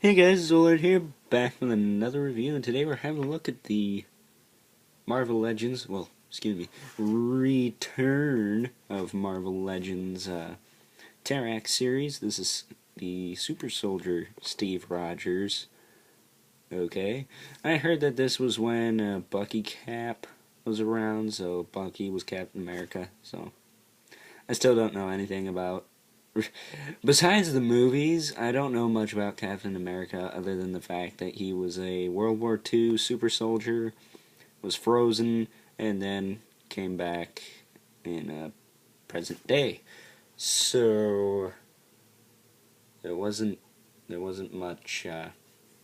Hey guys, Zollard here, back with another review, and today we're having a look at the Marvel Legends, return of Marvel Legends Terrax series. This is the Super Soldier Steve Rogers. Okay, I heard that this was when Bucky Cap was around, so Bucky was Captain America, so I still don't know anything about. Besides the movies, I don't know much about Captain America other than the fact that he was a World War II super soldier, was frozen, and then came back in present day. So there wasn't much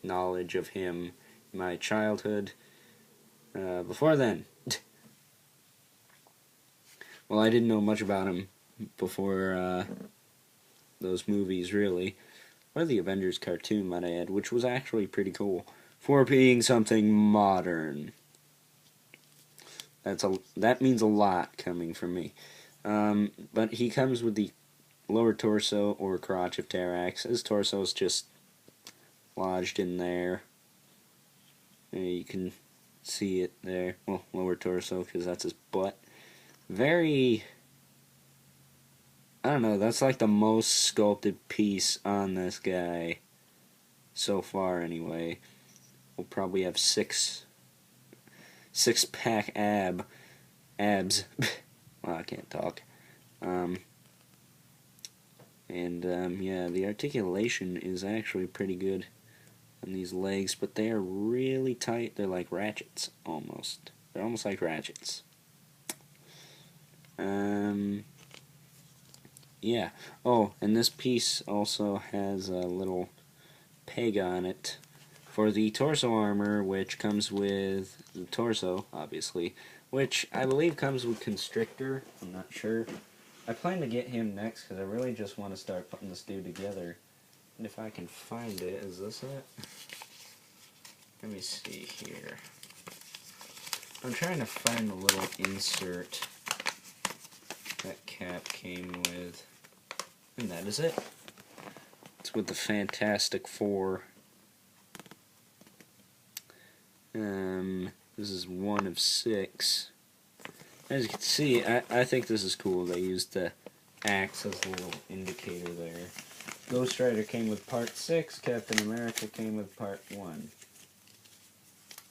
knowledge of him in my childhood. Before then, well, I didn't know much about him before those movies, really. Or the Avengers cartoon, might I add, which was actually pretty cool for being something modern. That means a lot coming from me. But he comes with the lower torso or crotch of Terrax. His torso is just lodged in there. You can see it there. Well, lower torso because that's his butt. Very. I don't know, that's like the most sculpted piece on this guy so far anyway. We'll probably have six pack abs. Well, I can't talk. Yeah, the articulation is actually pretty good on these legs, but they are really tight. They're like ratchets almost. They're almost like ratchets. Yeah. Oh, and this piece also has a little peg on it for the torso armor, which comes with the torso, obviously, which I believe comes with Constrictor. I'm not sure. I plan to get him next because I really just want to start putting this dude together. And if I can find it, is this it? Let me see here. I'm trying to find the little insert that Cap came with. And that is it. It's with the Fantastic Four. This is one of 6. As you can see, I think this is cool. They used the axe as a little indicator there. Ghost Rider came with part 6. Captain America came with part 1.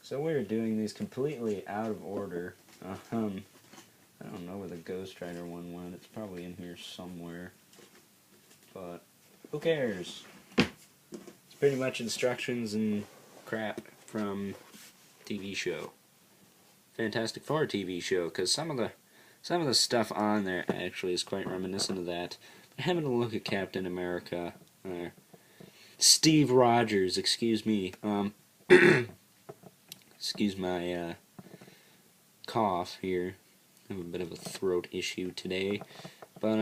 So we're doing these completely out of order. I don't know where the Ghost Rider one went. It's probably in here somewhere. But who cares? It's pretty much instructions and crap from TV show. Fantastic Four TV show, because some of the stuff on there actually is quite reminiscent of that. Having a look at Captain America, Steve Rogers, excuse me, excuse my cough here. I have a bit of a throat issue today, but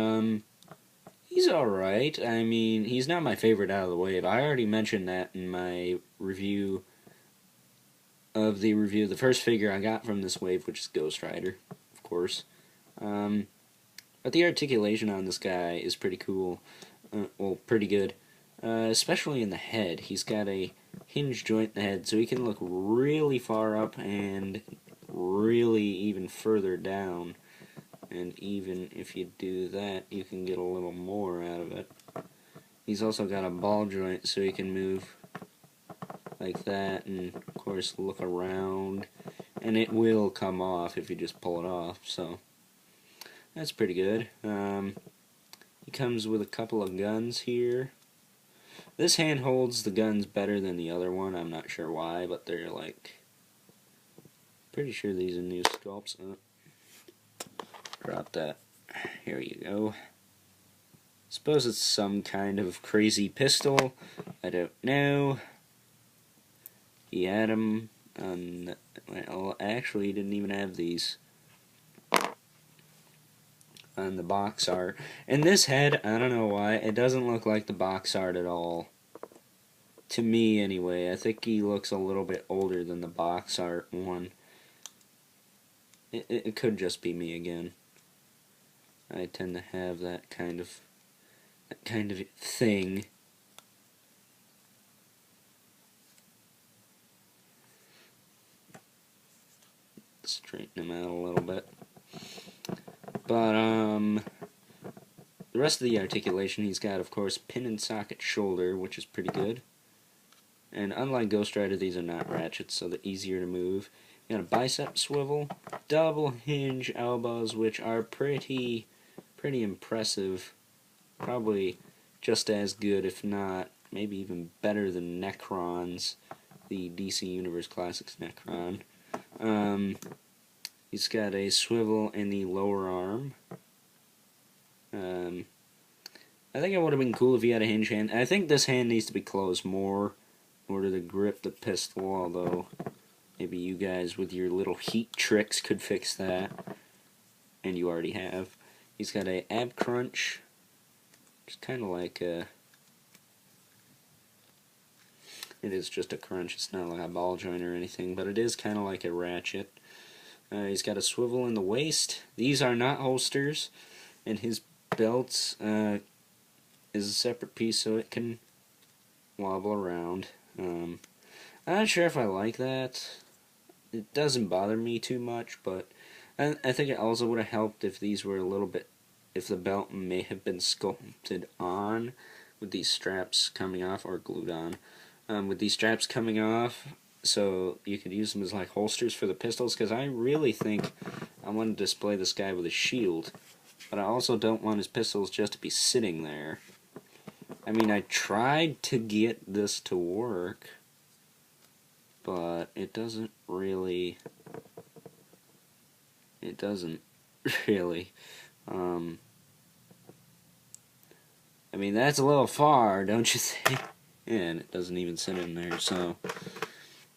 he's alright. I mean, he's not my favorite out of the wave. I already mentioned that in my review of the first figure I got from this wave, which is Ghost Rider, of course. But the articulation on this guy is pretty cool. Well, pretty good. Especially in the head. He's got a hinge joint in the head, so he can look really far up and really even further down. And even if you do that, you can get a little more out of it. He's also got a ball joint, so he can move like that, and of course look around, and it will come off if you just pull it off, so that's pretty good. He comes with a couple of guns here. This hand holds the guns better than the other one. I'm not sure why, but they're like, pretty sure these are new sculpts. Drop that. Here you go. Suppose it's some kind of crazy pistol. I don't know. He had them on. Well, actually, he didn't even have these on the box art. And this head, I don't know why, it doesn't look like the box art at all. To me, anyway. I think he looks a little bit older than the box art one. It could just be me again. I tend to have that kind of thing. straighten him out a little bit. But, the rest of the articulation, he's got, of course, pin and socket shoulder, which is pretty good. And unlike Ghost Rider, these are not ratchets, so they're easier to move. You got a bicep swivel, double hinge elbows, which are pretty impressive. Probably just as good, if not, maybe even better than Necron's, the DC Universe Classics Necron. He's got a swivel in the lower arm. I think it would have been cool if he had a hinge hand. I think this hand needs to be closed more in order to grip the pistol, although maybe you guys with your little heat tricks could fix that. And you already have. He's got a ab crunch. It's kind of like a... It is just a crunch. It's not like a ball joint or anything, but it is kind of like a ratchet. He's got a swivel in the waist. These are not holsters. And his belt is a separate piece so it can wobble around. I'm not sure if I like that. It doesn't bother me too much, but I think it also would have helped if these were a little bit, if the belt may have been sculpted on with these straps coming off, or glued on, with these straps coming off, so you could use them as like holsters for the pistols, because I really think I want to display this guy with a shield, but I also don't want his pistols just to be sitting there. I mean, I tried to get this to work, but it doesn't really. It doesn't really. I mean, that's a little far, don't you think? And it doesn't even sit in there, so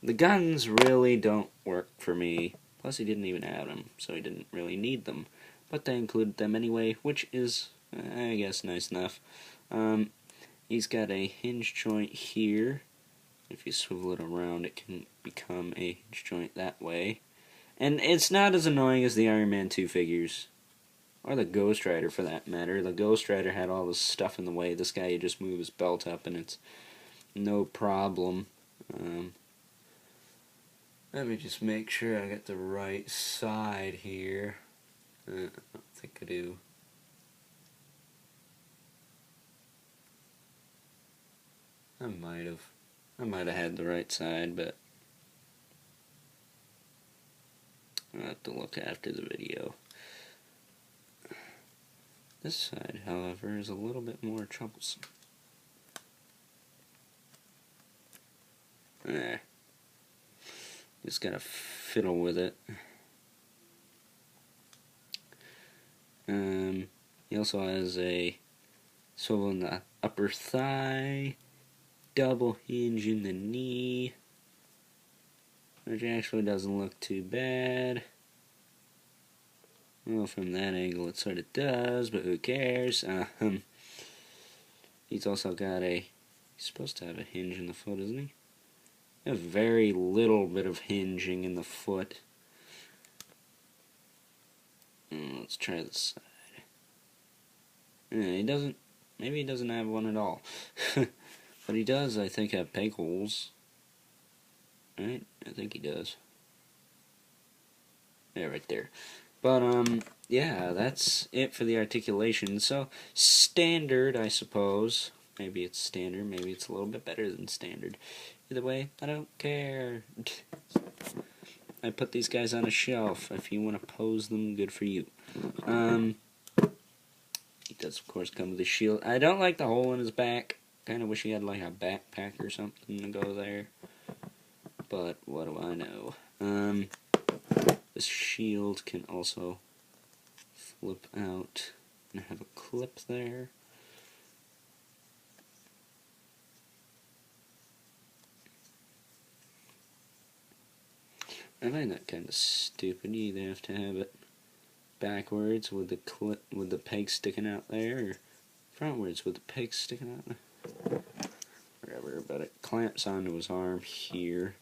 the guns really don't work for me. Plus, he didn't even have them, so he didn't really need them. But they included them anyway, which is, I guess, nice enough. He's got a hinge joint here. If you swivel it around, it can become a hinge joint that way. And it's not as annoying as the Iron Man 2 figures. Or the Ghost Rider, for that matter. The Ghost Rider had all this stuff in the way. This guy, you just move his belt up and it's no problem. Let me just make sure I got the right side here. I don't think I do. I might have had the right side, but I'll have to look after the video. This side, however, is a little bit more troublesome. Just gotta fiddle with it. He also has a swivel in the upper thigh, double hinge in the knee, which actually doesn't look too bad. Well, from that angle it sort of does, but who cares? He's also got he's supposed to have a hinge in the foot, isn't he? A very little bit of hinging in the foot. Let's try this side. He doesn't, maybe he doesn't have one at all. But he does, I think, have peg holes. Right? I think he does. Yeah, right there. But, yeah, that's it for the articulation. So, standard, I suppose. Maybe it's standard, maybe it's a little bit better than standard. Either way, I don't care. I put these guys on a shelf. If you want to pose them, good for you. He does, of course, come with a shield. I don't like the hole in his back. Kind of wish he had, like, a backpack or something to go there. But, what do I know? This shield can also flip out and have a clip there. I find that kind of stupid. You either have to have it backwards with the clip, with the peg sticking out there, or frontwards with the peg sticking out there. Whatever, but it clamps onto his arm here.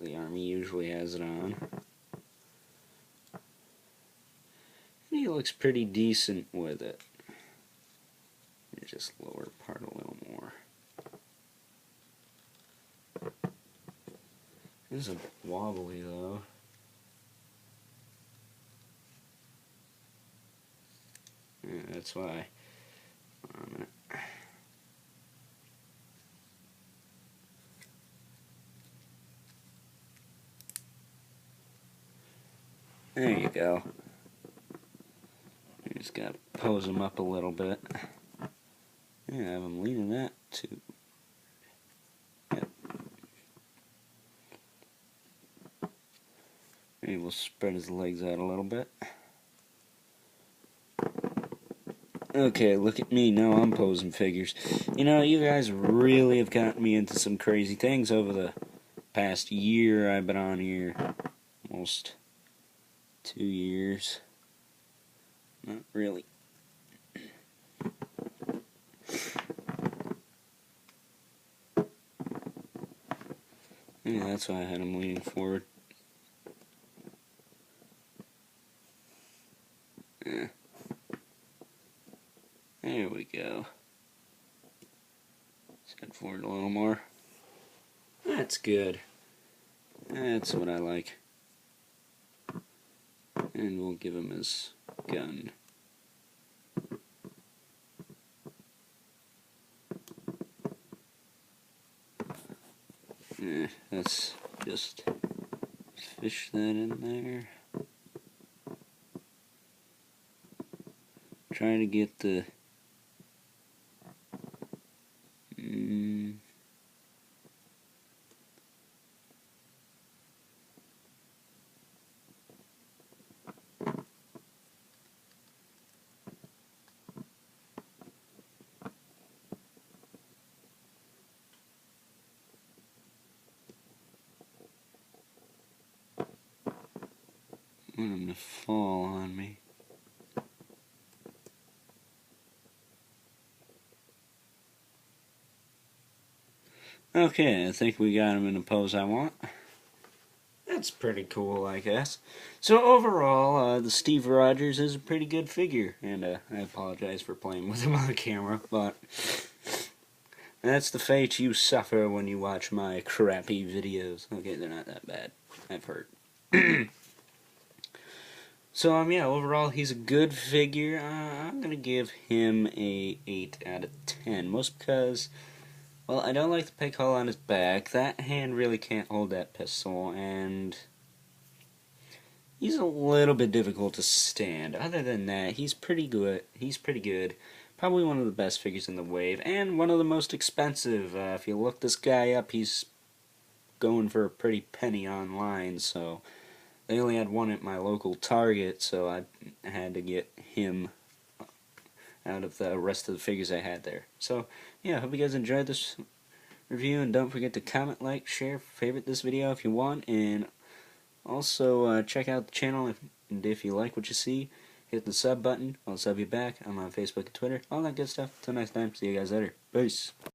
The army usually has it on. And he looks pretty decent with it. Let me just lower part a little more. This is wobbly though. Yeah, that's why. Hold on a minute. There you go. You just gotta pose them up a little bit. Yeah, have him leaning that too. Yep. Maybe we'll spread his legs out a little bit. Okay, look at me. Now I'm posing figures. You know, you guys really have gotten me into some crazy things over the past year I've been on here. Almost 2 years. Not really. Yeah, that's why I had him leaning forward. Yeah. There we go. Let's head forward a little more. That's good. That's what I like. And we'll give him his gun. Let's just fish that in there. Try to get the I want him to fall on me. Okay, I think we got him in the pose I want. That's pretty cool, I guess. So overall, the Steve Rogers is a pretty good figure, and I apologize for playing with him on the camera, but that's the fate you suffer when you watch my crappy videos. Okay, they're not that bad, I've heard. So, yeah, overall, he's a good figure. I'm going to give him a 8 out of 10, most because, well, I don't like the peg hole on his back. That hand really can't hold that pistol, and he's a little bit difficult to stand. Other than that, he's pretty good. Probably one of the best figures in the wave, and one of the most expensive. If you look this guy up, he's going for a pretty penny online, so they only had one at my local Target, so I had to get him out of the rest of the figures I had there. So, yeah, hope you guys enjoyed this review, and don't forget to comment, like, share, favorite this video if you want, and also check out the channel if you like what you see. Hit the sub button, I'll sub you back. I'm on Facebook and Twitter, all that good stuff. Till next time, see you guys later. Peace.